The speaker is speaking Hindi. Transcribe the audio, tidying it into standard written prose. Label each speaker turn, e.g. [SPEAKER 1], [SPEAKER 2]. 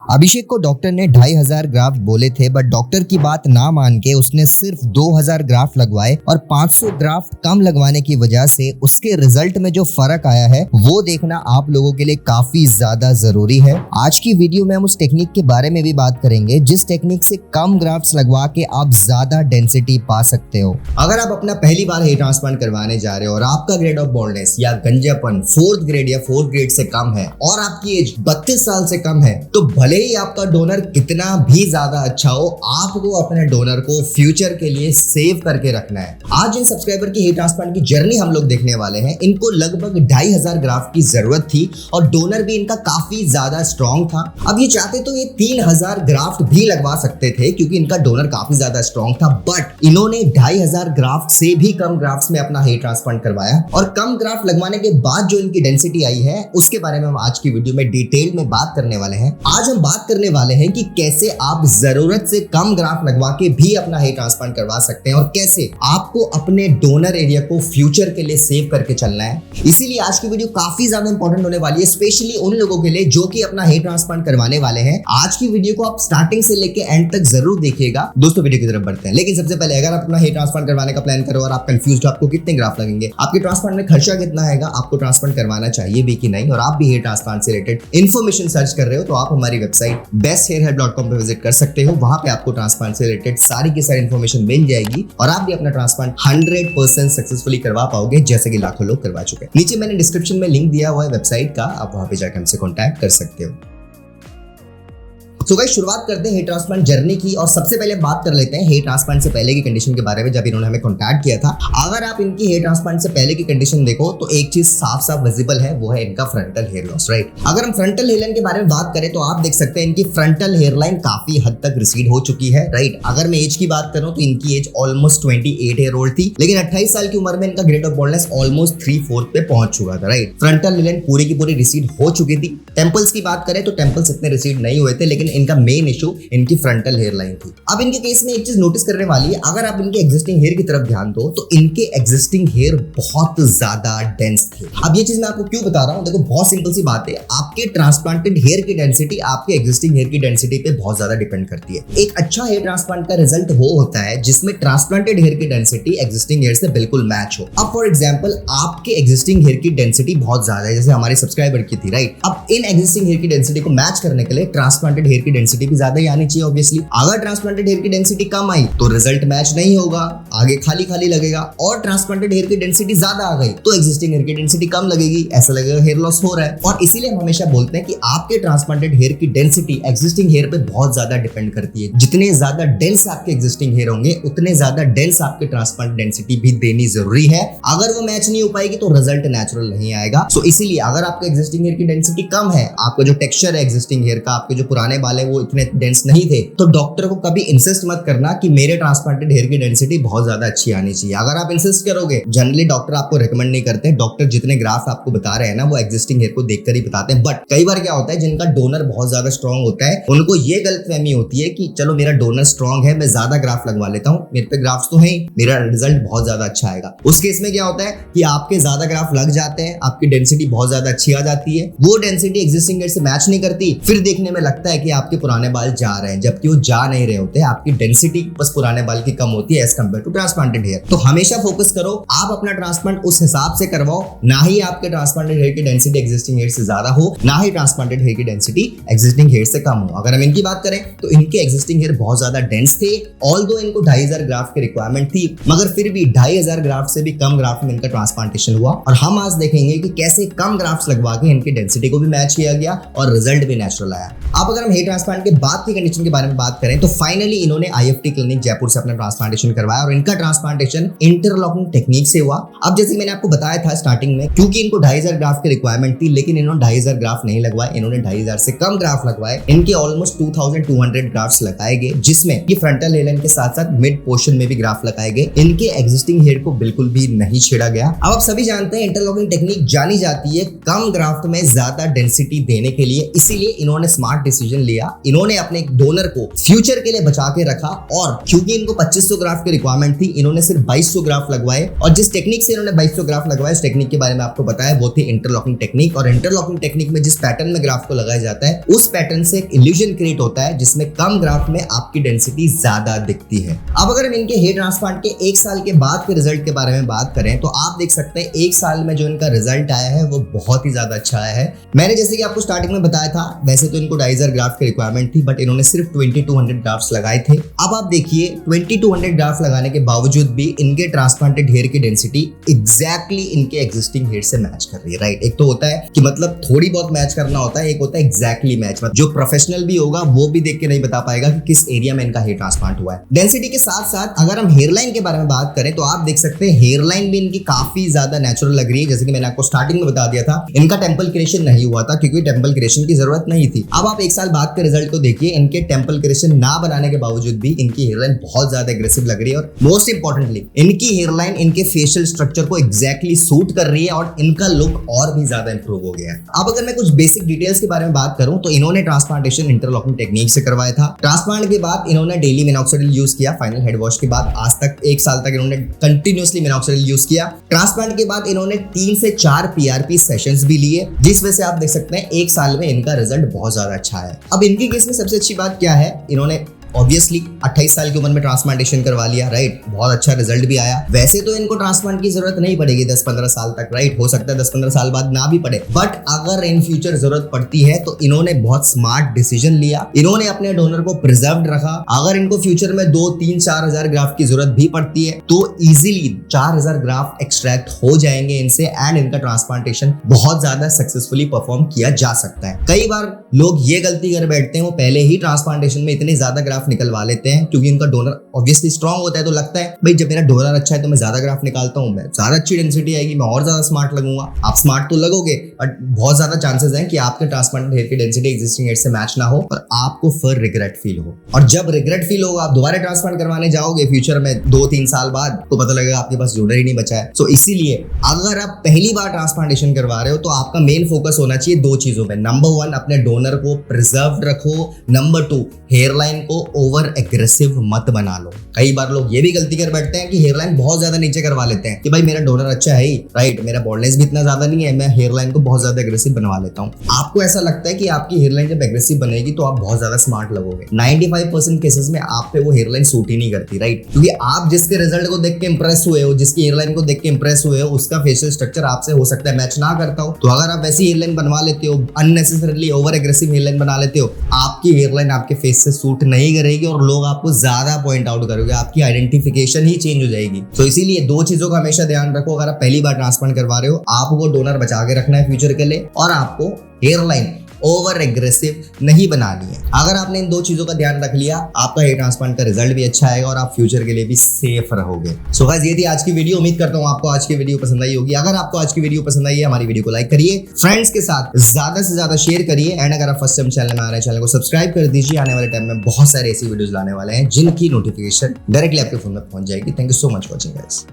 [SPEAKER 1] अभिषेक को डॉक्टर ने 2500 ग्राफ्ट बोले थे, बट डॉक्टर की बात ना मान के उसने सिर्फ 2000 ग्राफ्ट लगवाए और 500 ग्राफ्ट कम लगवाने की वजह से उसके रिजल्ट में जो फर्क आया है वो देखना आप लोगों के लिए काफी ज्यादा जरूरी है। आज की वीडियो में हम उस टेक्निक के बारे में भी बात करेंगे जिस टेक्निक से कम ग्राफ्ट लगवा के आप ज्यादा डेंसिटी पा सकते हो। अगर आप अपना पहली बार हेयर ट्रांसप्लांट करवाने जा रहे हो और आपका ग्रेड ऑफ बॉल्डनेस या गंजापन 4th ग्रेड या 4th ग्रेड से कम है और आपकी एज 32 साल से कम है, तो भले ही आपका डोनर कितना भी ज्यादा अच्छा हो, आपको अपने डोनर को फ्यूचर के लिए सेव करके रखना है। आज इन सब्सक्राइबर की हेयर ट्रांसप्लांट की जर्नी हम लोग देखने वाले हैं। इनको लगभग 2500 ग्राफ्ट की जरूरत थी और डोनर भी इनका काफी ज्यादा स्ट्रॉन्ग था। अब ये चाहते तो ये 3000 ग्राफ्ट भी लगवा सकते थे क्योंकि इनका डोनर काफी ज्यादा स्ट्रॉन्ग था, बट इन्होंने 2500 ग्राफ्ट से भी कम ग्राफ्ट में अपना हेयर ट्रांसप्लांट करवाया और कम ग्राफ्ट लगवाने के बाद जो इनकी डेंसिटी आई है उसके बारे में हम आज की वीडियो में डिटेल में बात करने वाले हैं। आज हम बात करने वाले हैं कि कैसे आप जरूरत से कम ग्राफ्ट लगवा के भी अपना हेयर ट्रांसप्लांट करवा सकते हैं और कैसे आपको अपने डोनर एरिया को फ्यूचर के लिए सेव करके चलना है। इसीलिए आज की वीडियो काफी ज्यादा इंपॉर्टेंट होने वाली है, स्पेशली उन लोगों के लिए जो कि अपना हेयर ट्रांसप्लांट करवाने वाले हैं। आज की वीडियो को आप स्टार्टिंग से लेके एंड तक जरूर देखिएगा। दोस्तों वीडियो की तरफ बढ़ते हैं, लेकिन सबसे पहले अगर आप अपना हेयर ट्रांसप्लांट करवाने का प्लान करो और आप कंफ्यूज हो आपको कितने ग्राफ्ट लगेंगे, आपके ट्रांसप्लांट में खर्चा कितना आएगा, आपको ट्रांसप्लांट करवाना चाहिए भी कि नहीं, और आप भी हेयर ट्रांसप्लांट से रिलेटेड इन्फॉर्मेशन सर्च कर रहे हो, तो आप हमारी वेबसाइट besthairhelp.com पे विजिट कर सकते हो। वहां पे आपको ट्रांसप्लांट से रिलेटेड सारी की सारी इन्फॉर्मेशन मिल जाएगी और आप भी अपना ट्रांसप्लांट 100% सक्सेसफुली करवा पाओगे, जैसे कि लाखों लोग करवा चुके हैं। नीचे मैंने डिस्क्रिप्शन में लिंक दिया हुआ है वेबसाइट का, आप वहां पे जाकर हमसे कॉन्टैक्ट कर सकते हो। तो गाइस शुरुआत करते हैं हेयर ट्रांसप्लांट जर्नी की और सबसे पहले बात कर लेते हैं हेयर ट्रांसप्लांट से पहले की कंडीशन के बारे में, जब इन्होंने हमें कांटेक्ट किया था। अगर आप इनकी हेयर ट्रांसप्लांट से पहले की कंडीशन देखो तो एक चीज साफ साफ विजिबल है, वो है इनका फ्रंटल हेयर लॉस, राइट। अगर हम फ्रंटल हेयर लाइन के बारे में बात करें तो आप देख सकते हैं इनकी फ्रंटल हेयर लाइन काफी हद तक रिसीड हो चुकी है, राइट। अगर मैं एज की बात करूं तो इनकी एज ऑलमोस्ट 28 ईयर ओल्ड थी, लेकिन 28 साल की उम्र में इनका ग्रेड ऑफ बॉल्डनेस ऑलमोस्ट 3/4 पे पहुंच चुका था, राइट। फ्रंटल हेयर लाइन पूरी की पूरी रिसीड हो चुकी थी। टेम्पल्स की बात करें तो टेम्पल्स इतने रिसीड नहीं हुए थे, लेकिन इनका मेन इशू इनकी फ्रंटल हेयर लाइन थी। अब इनके केस में एक चीज नोटिस करने वाली है, अगर आप इनके एग्जिस्टिंग हेयर की तरफ ध्यान दो तो इनके एग्जिस्टिंग हेयर बहुत ज्यादा डेंस थे। अब ये चीज मैं आपको क्यों बता रहा हूं, देखो बहुत सिंपल सी बात है, आपके ट्रांसप्लांटेड हेयर की डेंसिटी आपके एग्जिस्टिंग हेयर की डेंसिटी पे बहुत ज्यादा डिपेंड करती है। एक अच्छा हेयर ट्रांसप्लांट का रिजल्ट वो होता है जिसमें ट्रांसप्लांटेड हेयर की डेंसिटी एग्जिस्टिंग हेयर से बिल्कुल मैच हो। अब फॉर एग्जांपल आपके एग्जिस्टिंग हेयर की डेंसिटी बहुत ज्यादा है, जैसे हमारे सब्सक्राइबर की थी, राइट। अब इन एग्जिस्टिंग हेयर की डेंसिटी को मैच करने के लिए ट्रांसप्लांटेड हेयर की डेंसिटी भी ज्यादा ही आनी चाहिए ऑब्वियसली। अगर ट्रांसप्लांटेड हेयर की डेंसिटी कम आई तो रिजल्ट मैच नहीं होगा, आगे खाली खाली लगेगा, और ट्रांसप्लांटेड हेयर की डेंसिटी ज्यादा आ गई तो एग्जिस्टिंग हेयर की डेंसिटी कम लगेगी, ऐसा लगेगा हेयर लॉस हो रहा है। और इसीलिए हम हमेशा बोलते हैं कि आपके ट्रांसप्लांटेड हेयर की डेंसिटी एग्जिस्टिंग हेयर पे बहुत ज्यादा डिपेंड करती है। जितने ज्यादा डेंस आपके एग्जिस्टिंग हेयर होंगे उतने ज्यादा डेंस आपके ट्रांसप्लांट डेंसिटी भी देनी जरूरी है। अगर वो मैच नहीं हो पाएगी तो रिजल्ट नेचुरल नहीं आएगा। सो इसीलिए अगर आपका एग्जिस्टिंग हेयर की डेंसिटी कम है, आपका जो टेक्सचर है एग्जिस्टिंग हेयर का, आपके जो पुराने बाल है वो इतने डेंस नहीं थे, तो डॉक्टर को कभी इंसिस्ट मत करना कि मेरे ट्रांसप्लांटेड हेयर की डेंसिटी बहुत ज्यादा अच्छी आनी चाहिए। अगर आप इंसिस्ट करोगे, जनरली डॉक्टर आपको रेकमेंड नहीं करते। डॉक्टर जितने ग्राफ आपको बता रहे हैं ना वो एग्जिस्टिंग हेयर को देखकर ही बताते हैं। बट कई बार क्या होता है, जिनका डोनर बहुत ज्यादा स्ट्रॉन्ग होता है उनको ये गलतफहमी होती है कि चलो मेरा डोनर स्ट्रॉन्ग है, मैं ज्यादा ग्राफ लगवा लेता हूँ, मेरे पे ग्राफ्स तो है, मेरा रिजल्ट बहुत ज्यादा अच्छा आएगा। उस केस में क्या होता है कि आपके ज्यादा ग्राफ लग जाते हैं, आपकी डेंसिटी बहुत ज्यादा अच्छी आ जाती है, वो डेंसिटी एग्जिस्टिंग हेयर से मैच नहीं करती, फिर देखने में लगता है कि आपके पुराने बाल जा रहे हैं, जबकि वो जा नहीं रहे होते। आपकी डेंसिटी बस पुराने बाल की कम होती है as compare to transplanted hair. तो हमेशा फोकस करो, आप अपना ट्रांसप्लांट उस हिसाब से करवाओ, ना ही आपके ट्रांसप्लांटेड हेयर की डेंसिटी एग्जिस्टिंग हेयर से ज्यादा हो, ना ही ट्रांसप्लांटेड हेयर की डेंसिटी एग्जिस्टिंग हेयर से कम हो। अगर हम इनकी बात करें तो इनके एग्जिस्टिंग हेयर बहुत ज्यादा डेंस थे, ऑल्दो इनको 2500 ग्राफ्ट की रिक्वायरमेंट थी, मगर फिर भी 2500 ग्राफ्ट से भी कम ग्राफ्ट में इनका ट्रांसप्लांटेशन हुआ। और हम आज देखेंगे कि कैसे कम ग्राफ्ट लगवा के इनकी डेंसिटी को भी मैच किया गया और रिजल्ट भी नेचुरल आया। अब अगर हम हेयर ट्रांसप्लांट के बाद की कंडीशन के बारे में बात करें तो फाइनली इन्होंने IFT क्लिनिक जयपुर से अपना ट्रांसप्लांटेशन करवाया और इनका ट्रांसप्लांटेशन इंटरलॉकिंग टेक्निक से हुआ। अब जैसे मैंने आपको बताया था स्टार्टिंग में, क्योंकि इनको 2500 ग्राफ्ट की रिक्वायरमेंट थी, लेकिन इन्होंने 2500 ग्राफ्ट नहीं लगवाए, इन्होंने 2500 से कम ग्राफ्ट लगवाए। इनके ऑलमोस्ट 2200 ग्राफ्ट लगाए गए, जिसमें ये फ्रंटल हेयर लाइन के साथ साथ मिड पोर्शन में भी ग्राफ्ट लगाए गए। इनके एग्जिस्टिंग हेयर को बिल्कुल भी नहीं छेड़ा गया। अब आप सभी जानते हैं इंटरलॉकिंग टेक्निक जानी जाती है कम ग्राफ्ट में ज्यादा डेंसिटी देने के लिए, इसीलिए इन्होंने स्मार्ट डिसीजन लिया लिया, इन्होंने अपने डोनर को फ्यूचर के लिए बचा के रखा और क्योंकि इनको 2500 ग्राफ्ट की रिक्वायरमेंट थी, इन्होंने सिर्फ 2200 ग्राफ्ट लगवाए और जिस टेक्निक से इन्होंने 2200 ग्राफ्ट लगवाए उस टेक्निक के बारे में आपको पता है, वो थी इंटरलॉकिंग टेक्निक। और इंटरलॉकिंग टेक्निक में जिस पैटर्न में ग्राफ को लगाया जाता है उस पैटर्न से एक इल्यूजन क्रिएट होता है जिसमें कम ग्राफ में आपकी डेंसिटी ज्यादा दिखती है। अब अगर हम इनके हेयर ट्रांसप्लांट के 1 साल के बाद के रिजल्ट के बारे में बात करें तो आप देख सकते हैं 1 साल में जो इनका रिजल्ट आया है वो बहुत ही ज्यादा अच्छा आया है। मैंने जैसे कि आपको स्टार्टिंग में बताया था, वैसे तो इनको 2500 ग्राफ्ट की रिक्वायरमेंट थी बट इन्होंने सिर्फ 2200 ग्राफ्ट लगाए थे। अब आप देखिए 2200 ग्राफ्ट लगाने के बावजूद भी इनके ट्रांसप्लांटेड हेयर की डेंसिटी एग्जैक्टली इनके एग्जिस्टिंग हेयर से मैच कर रही है, राइट। एक तो होता है कि मतलब थोड़ी बहुत मैच करना होता है, एक होता है एग्जैक्टली मैच। जो प्रोफेशनल भी होगा वो भी देख के नहीं बता पाएगा कि किस एरिया में इनका हेयर ट्रांसप्लांट हुआ है। डेंसिटी के साथ साथ अगर हम हेयरलाइन के बारे में बात करें तो आप देख सकते हैं हेयरलाइन भी इनकी काफी ज्यादा नेचुरल लग रही है। जैसे कि मैंने आपको स्टार्टिंग में बता दिया था, इनका टेंपल क्रिएशन नहीं हुआ था क्योंकि टेंपल क्रिएशन की जरूरत नहीं थी। अब आप 1 साल बाद के रिजल्ट को देखिए, इनके टेंपल क्रिएशन ना बनाने के बावजूद भी इनकी हेयरलाइन बहुत ज्यादा एग्रेसिव लग रही है और मोस्ट इंपॉर्टेंटली इनकी हेयरलाइन इनके फेशियल स्ट्रक्चर को एग्जैक्टली सूट कर रही है और इनका लुक और भी ज्यादा इंप्रूव हो गया है। अब अगर मैं कुछ बेसिक डिटेल्स के बारे में बात करूं तो इन्होंने ट्रांसप्लांटेशन इंटरलॉकिंग टेक्निक से करवाया था। ट्रांसप्लांट के बाद इन्होंने डेली मिनॉक्सिडिल यूज किया। फाइनल हेड वॉश के बाद आज तक 1 साल तक इन्होंने कंटिन्यूअसली मिनॉक्सिडिल यूज किया। ट्रांसप्लांट के बाद इन्होंने 3 से 4 पीआरपी सेशंस भी लिए, जिस वजह से आप देख सकते हैं 1 साल में इनका रिजल्ट बहुत ज्यादा अच्छा है। अब इनके केस में सबसे अच्छी बात क्या है, इन्होंने ऑब्वियसली 28 साल की उम्र में ट्रांसप्लांटेशन करवा लिया, राइट। बहुत अच्छा रिजल्ट भी आया। वैसे तो इनको ट्रांसप्लांट की जरूरत नहीं पड़ेगी 10-15 साल तक, राइट। हो सकता है 10-15 साल बाद ना भी पड़े, बट अगर इन फ्यूचर जरूरत पड़ती है तो इन्होंने बहुत स्मार्ट डिसीजन लिया। इन्होंने अपने डोनर को प्रिजर्व्ड रखा। अगर इनको फ्यूचर में 2-3-4 हजार ग्राफ्ट की जरूरत भी पड़ती है तो इजिली 4000 ग्राफ्ट एक्सट्रैक्ट हो जाएंगे इनसे एंड इनका ट्रांसप्लांटेशन बहुत ज्यादा सक्सेसफुली परफॉर्म किया जा सकता है। कई बार लोग ये गलती कर बैठते हैं, वो पहले ही ट्रांसप्लांटेशन में इतने ज्यादा ग्राफ्ट निकलवा लेते हैं क्योंकि उनका डोनर ऑब्वियसली स्ट्रांग होता है, तो लगता है भाई जब मेरा डोनर अच्छा है तो मैं ज्यादा ग्राफ्ट निकालता हूं, मैं ज्यादा अच्छी डेंसिटी आएगी, मैं और ज्यादा स्मार्ट लगूंगा। आप स्मार्ट तो लगोगे बट बहुत ज्यादा चांसेस हैं कि आपके ट्रांसप्लांटेड हेयर की डेंसिटी एग्जिस्टिंग हेयर से मैच ना हो और आपको फिर रिग्रेट फील हो। और जब रिग्रेट फील होगा, आप दोबारा ट्रांसप्लांट करवाने जाओगे फ्यूचर में 2-3 साल बाद, तो पता लगेगा आपके पास डोनर ही नहीं बचा है। सो इसीलिए अगर आप पहली बार ट्रांसप्लांटेशन करवा रहे हो तो आपका मेन फोकस होना चाहिए 2 चीजों पे। नंबर 1, अपने डोनर को प्रिजर्व रखो। नंबर 2, हेयरलाइन को ओवर एग्रेसिव मत बना लो। कई बार लोग ये भी गलती कर बैठते हैं कि हेयरलाइन बहुत ज्यादा नीचे करवा लेते हैं कि भाई मेरा डोनर अच्छा है ही, राइट, मेरा बॉल्डनेस भी इतना ज्यादा नहीं है, मैं हेयरलाइन को बहुत ज्यादा एग्रेसिव बनवा लेता हूँ। आपको ऐसा लगता है कि आपकी हेयरलाइन जब एग्रेसिव बनेगी तो आप बहुत ज्यादा स्मार्ट लगोगे। 95% केसेस में आप पे वो हेयरलाइन सूट ही नहीं करती, राइट, क्योंकि आप जिसके रिजल्ट को देख के इंप्रेस हुए हो, जिसकी हेयरलाइन को देख के इंप्रेस हुए हो, उसका फेशियल स्ट्रक्चर आपसे हो सकता है मैच ना करता हो। तो अगर आप वैसी हेयरलाइन बनवा लेते हो, अननेसेसरीली ओवर एग्रेसिव हेयरलाइन बना लेते हो, आपकी हेयरलाइन आपके फेस से सूट नहीं करेगी और लोग आपको ज्यादा पॉइंट आउट करोगे, आपकी आइडेंटिफिकेशन ही चेंज हो जाएगी। तो इसीलिए 2 चीजों का हमेशा ध्यान रखो। अगर आप पहली बार ट्रांसप्लांट करवा रहे हो, आपको डोनर बचा के रखना है फ्यूचर के लिए और आपको हेयरलाइन ओवर एग्रेसिव नहीं बनानी है। अगर आपने इन 2 चीजों का ध्यान रख लिया, आपका हेयर ट्रांसप्लांट का रिजल्ट भी अच्छा आएगा और आप फ्यूचर के लिए भी सेफ रहोगे। सो गाइस, ये थी आज की वीडियो। उम्मीद करता हूँ आपको आज की वीडियो पसंद आई होगी। अगर आपको आज की वीडियो पसंद आई है, हमारी वीडियो को लाइक करिए, फ्रेंड्स के साथ ज्यादा से ज्यादा शेयर करिए एंड अगर आप फर्स्ट टाइम चैनल में आ रहे हैं, चैनल को सब्सक्राइब कर दीजिए। आने वाले टाइम में बहुत सारे ऐसी वीडियोस लाने वाले हैं जिनकी नोटिफिकेशन डायरेक्टली आपके फोन में पहुंच जाएगी। Thank you so much watching guys.